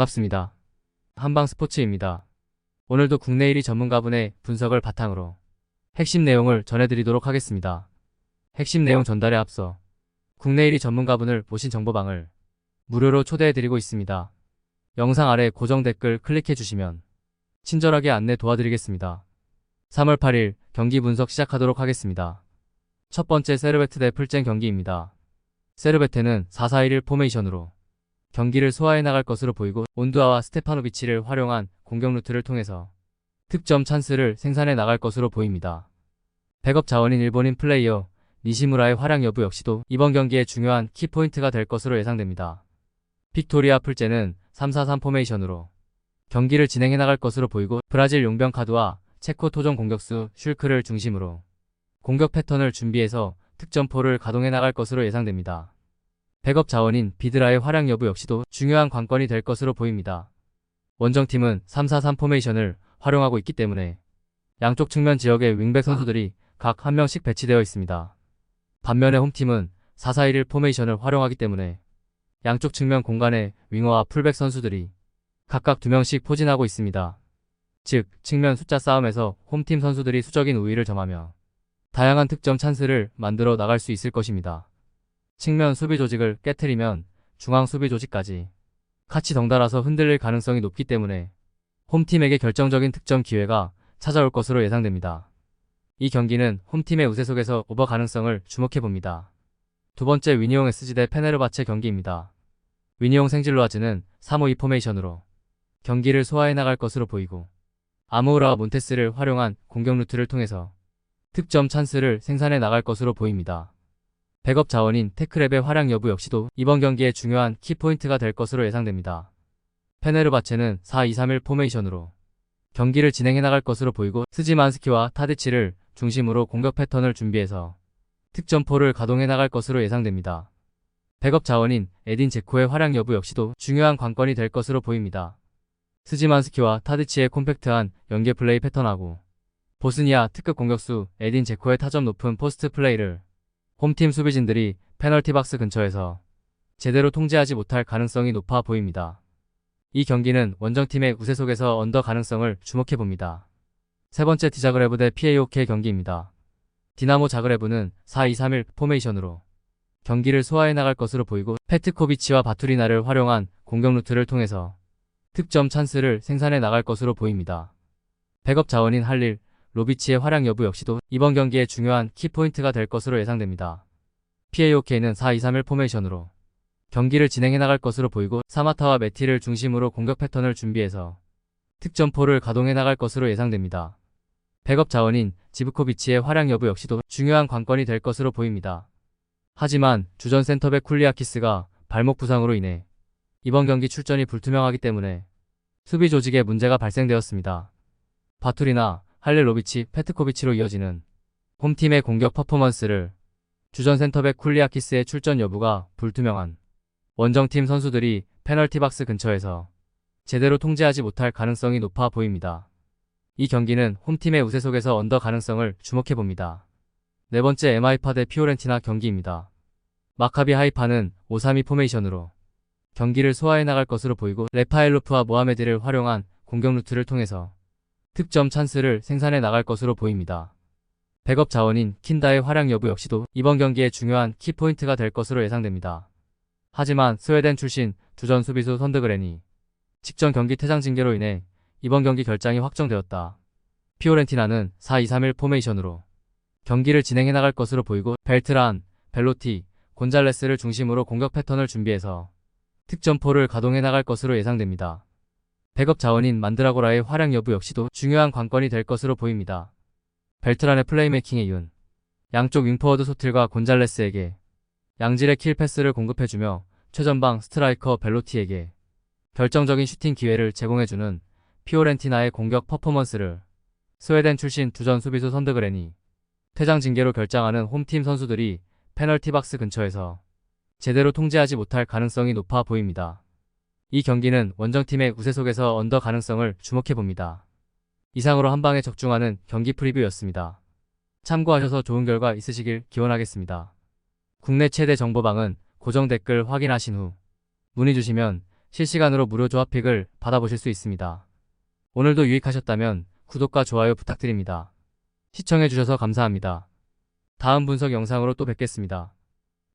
반갑습니다. 한방스포츠입니다. 오늘도 국내 1위 전문가분의 분석을 바탕으로 핵심 내용을 전해드리도록 하겠습니다. 핵심 내용 전달에 앞서 국내 1위 전문가분을 모신 정보방을 무료로 초대해드리고 있습니다. 영상 아래 고정 댓글 클릭해주시면 친절하게 안내 도와드리겠습니다. 3월 8일 경기 분석 시작하도록 하겠습니다. 첫 번째 세르베트 대 풀젠 경기입니다. 세르베테는 4-4-1-1 포메이션으로 경기를 소화해 나갈 것으로 보이고 온두아와 스테파노비치를 활용한 공격 루트를 통해서 득점 찬스를 생산해 나갈 것으로 보입니다. 백업 자원인 일본인 플레이어 니시무라의 활약 여부 역시도 이번 경기의 중요한 키포인트가 될 것으로 예상됩니다. 빅토리아 풀젠은 3-4-3 포메이션으로 경기를 진행해 나갈 것으로 보이고 브라질 용병 카드와 체코 토종 공격수 슐크를 중심으로 공격 패턴을 준비해서 득점포를 가동해 나갈 것으로 예상됩니다. 백업 자원인 비드라의 활약 여부 역시도 중요한 관건이 될 것으로 보입니다. 원정팀은 3-4-3 포메이션을 활용하고 있기 때문에 양쪽 측면 지역에 윙백 선수들이 각 한 명씩 배치되어 있습니다. 반면에 홈팀은 4-4-1-1 포메이션을 활용하기 때문에 양쪽 측면 공간에 윙어와 풀백 선수들이 각각 2명씩 포진하고 있습니다. 즉, 측면 숫자 싸움에서 홈팀 선수들이 수적인 우위를 점하며 다양한 득점 찬스를 만들어 나갈 수 있을 것입니다. 측면 수비 조직을 깨트리면 중앙 수비 조직까지 같이 덩달아서 흔들릴 가능성이 높기 때문에 홈팀에게 결정적인 득점 기회가 찾아올 것으로 예상됩니다. 이 경기는 홈팀의 우세 속에서 오버 가능성을 주목해봅니다. 두 번째 위니옹 SG 대 페네르바체 경기입니다. 위니옹 생질로아즈는 3-5-2 포메이션으로 경기를 소화해 나갈 것으로 보이고 아무우라와 몬테스를 활용한 공격 루트를 통해서 득점 찬스를 생산해 나갈 것으로 보입니다. 백업 자원인 테크랩의 활약 여부 역시도 이번 경기의 중요한 키포인트가 될 것으로 예상됩니다. 페네르바체는 4-2-3-1 포메이션으로 경기를 진행해 나갈 것으로 보이고 스지만스키와 타디치를 중심으로 공격 패턴을 준비해서 득점포를 가동해 나갈 것으로 예상됩니다. 백업 자원인 에딘 제코의 활약 여부 역시도 중요한 관건이 될 것으로 보입니다. 스지만스키와 타디치의 콤팩트한 연계 플레이 패턴하고 보스니아 특급 공격수 에딘 제코의 타점 높은 포스트 플레이를 홈팀 수비진들이 페널티 박스 근처에서 제대로 통제하지 못할 가능성이 높아 보입니다. 이 경기는 원정팀의 우세 속에서 언더 가능성을 주목해봅니다. 세 번째 디자그레브 대 PAOK 경기입니다. 디나모 자그레브는 4-2-3-1 포메이션으로 경기를 소화해 나갈 것으로 보이고 페트코비치와 바투리나를 활용한 공격 루트를 통해서 득점 찬스를 생산해 나갈 것으로 보입니다. 백업 자원인 할릴, 로비치의 활약 여부 역시도 이번 경기의 중요한 키포인트가 될 것으로 예상됩니다. PAOK는 4-2-3-1 포메이션으로 경기를 진행해 나갈 것으로 보이고 사마타와 메티를 중심으로 공격 패턴을 준비해서 득점포를 가동해 나갈 것으로 예상됩니다. 백업 자원인 지브코비치의 활약 여부 역시도 중요한 관건이 될 것으로 보입니다. 하지만 주전 센터백 쿨리아키스가 발목 부상으로 인해 이번 경기 출전이 불투명하기 때문에 수비 조직에 문제가 발생되었습니다. 바투리나 할렐로비치, 페트코비치로 이어지는 홈팀의 공격 퍼포먼스를 주전 센터백 쿨리아키스의 출전 여부가 불투명한 원정팀 선수들이 페널티 박스 근처에서 제대로 통제하지 못할 가능성이 높아 보입니다. 이 경기는 홈팀의 우세 속에서 언더 가능성을 주목해봅니다. 네 번째 MI파 대 피오렌티나 경기입니다. 마카비 하이파는 5-3-2 포메이션으로 경기를 소화해 나갈 것으로 보이고 레파엘로프와 모하메드를 활용한 공격 루트를 통해서 득점 찬스를 생산해 나갈 것으로 보입니다. 백업 자원인 킨다의 활약 여부 역시도 이번 경기의 중요한 키포인트가 될 것으로 예상됩니다. 하지만 스웨덴 출신 주전 수비수 선드그렌이 직전 경기 퇴장 징계로 인해 이번 경기 결장이 확정되었다. 피오렌티나는 4-2-3-1 포메이션으로 경기를 진행해 나갈 것으로 보이고 벨트란, 벨로티, 곤잘레스를 중심으로 공격 패턴을 준비해서 득점포를 가동해 나갈 것으로 예상됩니다. 백업 자원인 만드라고라의 활약 여부 역시도 중요한 관건이 될 것으로 보입니다. 벨트란의 플레이메이킹의 이윤, 양쪽 윙포워드 소틸과 곤잘레스에게 양질의 킬 패스를 공급해주며 최전방 스트라이커 벨로티에게 결정적인 슈팅 기회를 제공해주는 피오렌티나의 공격 퍼포먼스를 스웨덴 출신 주전 수비수 선드그렌이 퇴장 징계로 결장하는 홈팀 선수들이 페널티 박스 근처에서 제대로 통제하지 못할 가능성이 높아 보입니다. 이 경기는 원정팀의 우세 속에서 언더 가능성을 주목해봅니다. 이상으로 한방에 적중하는 경기 프리뷰였습니다. 참고하셔서 좋은 결과 있으시길 기원하겠습니다. 국내 최대 정보방은 고정 댓글 확인하신 후 문의 주시면 실시간으로 무료 조합픽을 받아보실 수 있습니다. 오늘도 유익하셨다면 구독과 좋아요 부탁드립니다. 시청해주셔서 감사합니다. 다음 분석 영상으로 또 뵙겠습니다.